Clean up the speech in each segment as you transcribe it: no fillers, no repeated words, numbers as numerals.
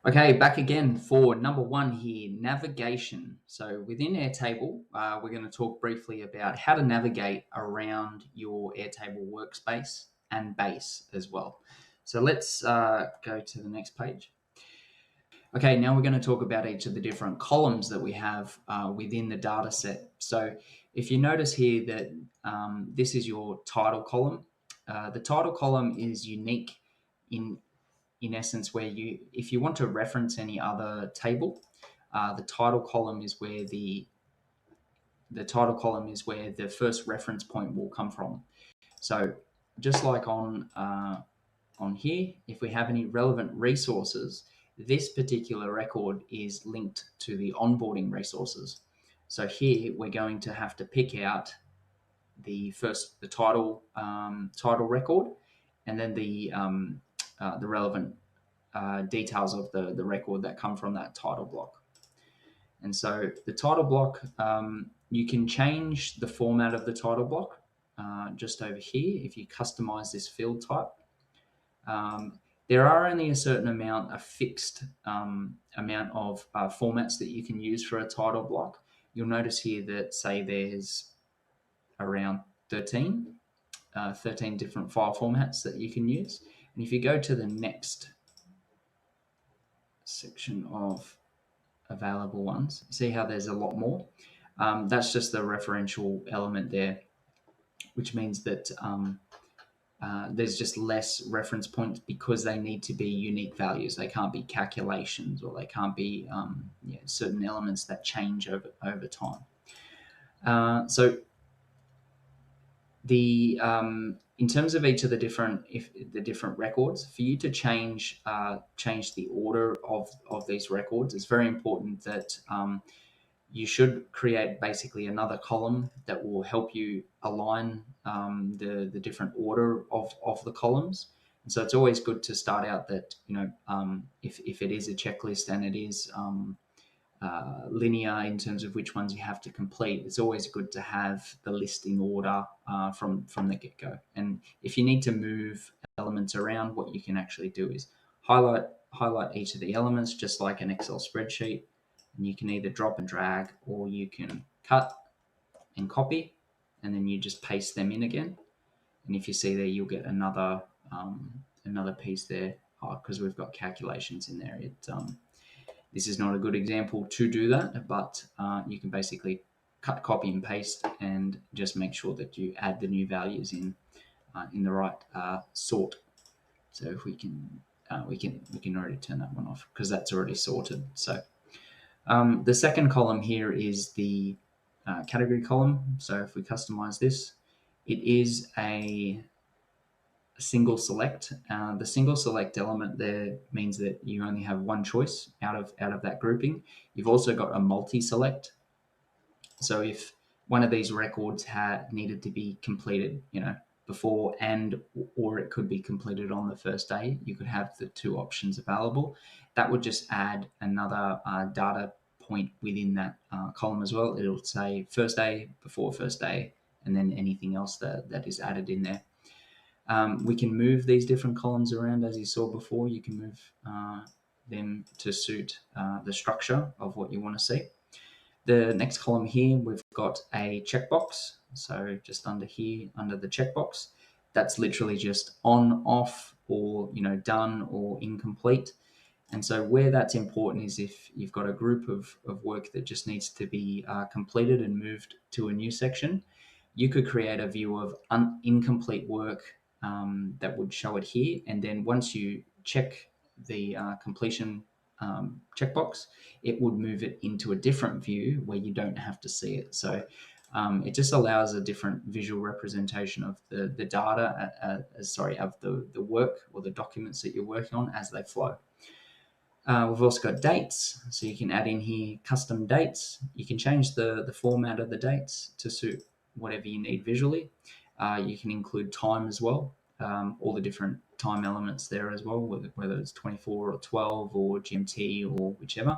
Okay, back again for number one here, navigation. So within Airtable, we're going to talk briefly about how to navigate around your Airtable workspace and base as well. So let's go to the next page. Okay, now we're going to talk about each of the different columns that we have within the data set. So if you notice here that this is your title column, the title column is unique in essence, where if you want to reference any other table, the title column is where the first reference point will come from. So just like on here, if we have any relevant resources, this particular record is linked to the onboarding resources. So here we're going to have to pick out the title record, and then the relevant details of the record that come from that title block. And so the title block, you can change the format of the title block just over here if you customize this field type. There are only a fixed amount of formats that you can use for a title block. You'll notice here that, say, there's around 13 different file formats that you can use. And if you go to the next section of available ones, see how there's a lot more. That's just the referential element there, which means that there's just less reference points because they need to be unique values. They can't be calculations, or they can't be certain elements that change over time. So the in terms of each of the different records, for you to change the order of these records, it's very important that you should create basically another column that will help you align the different order of the columns. And so it's always good to start out that, if it is a checklist and it is linear in terms of which ones you have to complete, it's always good to have the list in order from the get-go. And if you need to move elements around, what you can actually do is highlight each of the elements, just like an Excel spreadsheet, and you can either drop and drag, or you can cut and copy, and then you just paste them in again. And if you see there, you'll get another piece there, because we've got calculations in there. This is not a good example to do that, but you can basically cut, copy, and paste, and just make sure that you add the new values in the right sort. So if we can already turn that one off because that's already sorted. So the second column here is the category column. So if we customize this, it is a single select. The single select element there means that you only have one choice out of that grouping. You've also got a multi-select. So if one of these records needed to be completed, before or it could be completed on the first day, you could have the two options available. That would just add another data point within that column as well. It'll say first day, before first day, and then anything else that is added in there. We can move these different columns around, as you saw before. You can move them to suit the structure of what you want to see. The next column here, we've got a checkbox. So just under here, under the checkbox, that's literally just on, off, or done or incomplete. And so where that's important is if you've got a group of work that just needs to be completed and moved to a new section, you could create a view of incomplete work that would show it here. And then once you check the completion checkbox, it would move it into a different view where you don't have to see it. So it just allows a different visual representation of the data, of the work or the documents that you're working on as they flow. We've also got dates, so you can add in here custom dates. You can change the format of the dates to suit whatever you need visually. You can include time as well, all the different time elements there as well, whether it's 24 or 12 or GMT or whichever.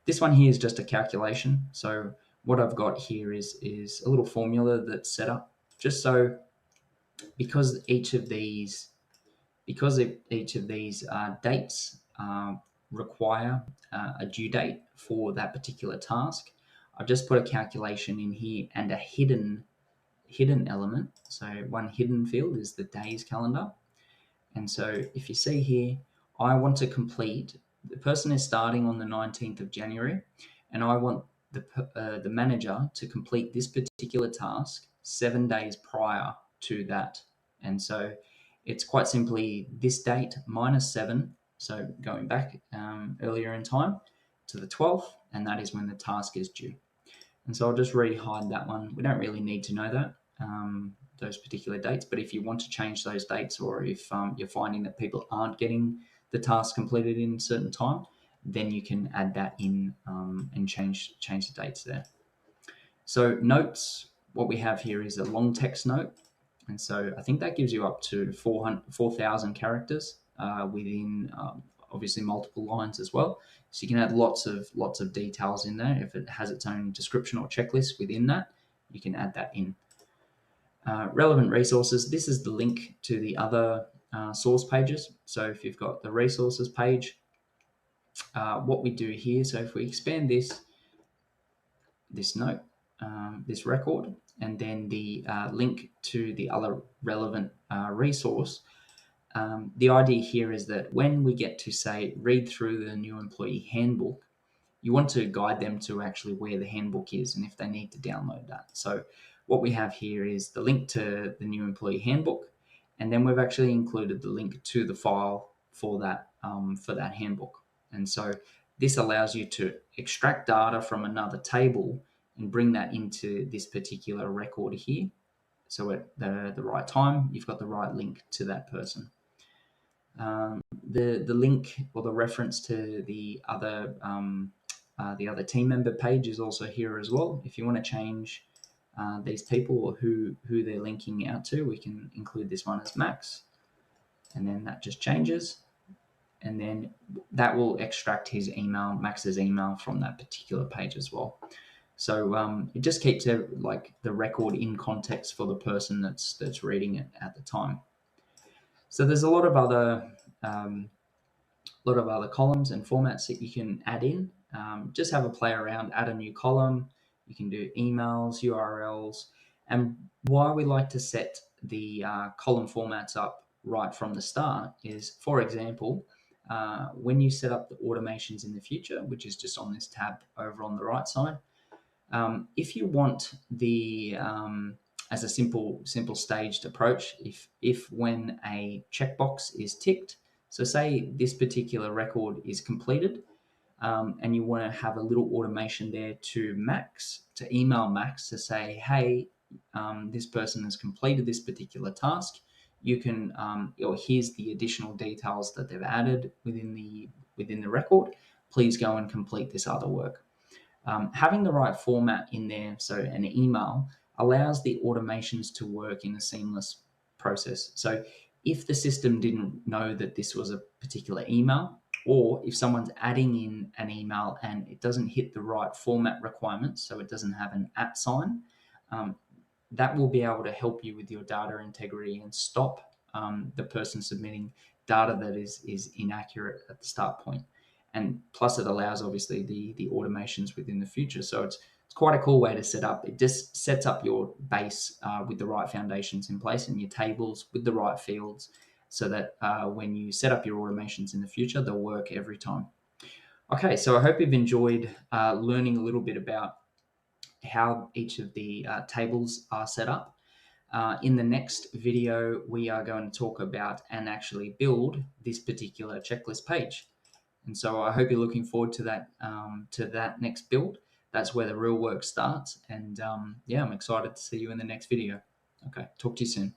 This one here is just a calculation. So what I've got here is a little formula that's set up just so because each of these dates require a due date for that particular task, I've just put a calculation in here and a hidden element. So one hidden field is the day's calendar. And so if you see here, I want to complete, the person is starting on the 19th of January, and I want the manager to complete this particular task 7 days prior to that. And so it's quite simply this date minus 7, so going back earlier in time to the 12th, and that is when the task is due. And so I'll just re-hide that one. We don't really need to know that, those particular dates, but if you want to change those dates, or if you're finding that people aren't getting the task completed in a certain time, then you can add that in and change the dates there. So notes, what we have here is a long text note. And so I think that gives you up to 4,000 characters within obviously multiple lines as well. So you can add lots of details in there. If it has its own description or checklist within that, you can add that in. Relevant resources, this is the link to the other source pages. So if you've got the resources page, what we do here, so if we expand this note, this record, and then the link to the other relevant resource, the idea here is that when we get to, say, read through the new employee handbook, you want to guide them to actually where the handbook is and if they need to download that. So what we have here is the link to the new employee handbook, and then we've actually included the link to the file for that handbook. And so this allows you to extract data from another table and bring that into this particular record here. So at the right time, you've got the right link to that person. The link or the reference to the other team member page is also here as well. If you want to change these people or who they're linking out to, we can include this one as Max, and then that just changes, and then that will extract his email, Max's email, from that particular page as well. So it just keeps the record in context for the person that's reading it at the time. So there's a lot of other columns and formats that you can add in. Just have a play around, add a new column. You can do emails, URLs, and why we like to set the column formats up right from the start is, for example, when you set up the automations in the future, which is just on this tab over on the right side, if you want the as a simple staged approach, if when a checkbox is ticked, so say this particular record is completed, and you want to have a little automation there to email Max to say, hey, this person has completed this particular task. You can, or here's the additional details that they've added within the record. Please go and complete this other work. Having the right format in there, so an email, allows the automations to work in a seamless process. So if the system didn't know that this was a particular email, or if someone's adding in an email and it doesn't hit the right format requirements, so it doesn't have an @ sign, that will be able to help you with your data integrity and stop the person submitting data that is inaccurate at the start point. And plus it allows obviously the automations within the future. So it's quite a cool way to set up. It just sets up your base with the right foundations in place and your tables with the right fields, so that when you set up your automations in the future, they'll work every time. Okay, so I hope you've enjoyed learning a little bit about how each of the tables are set up. In the next video, we are going to talk about and actually build this particular checklist page. And so I hope you're looking forward to that next build. That's where the real work starts. And yeah, I'm excited to see you in the next video. Okay, talk to you soon.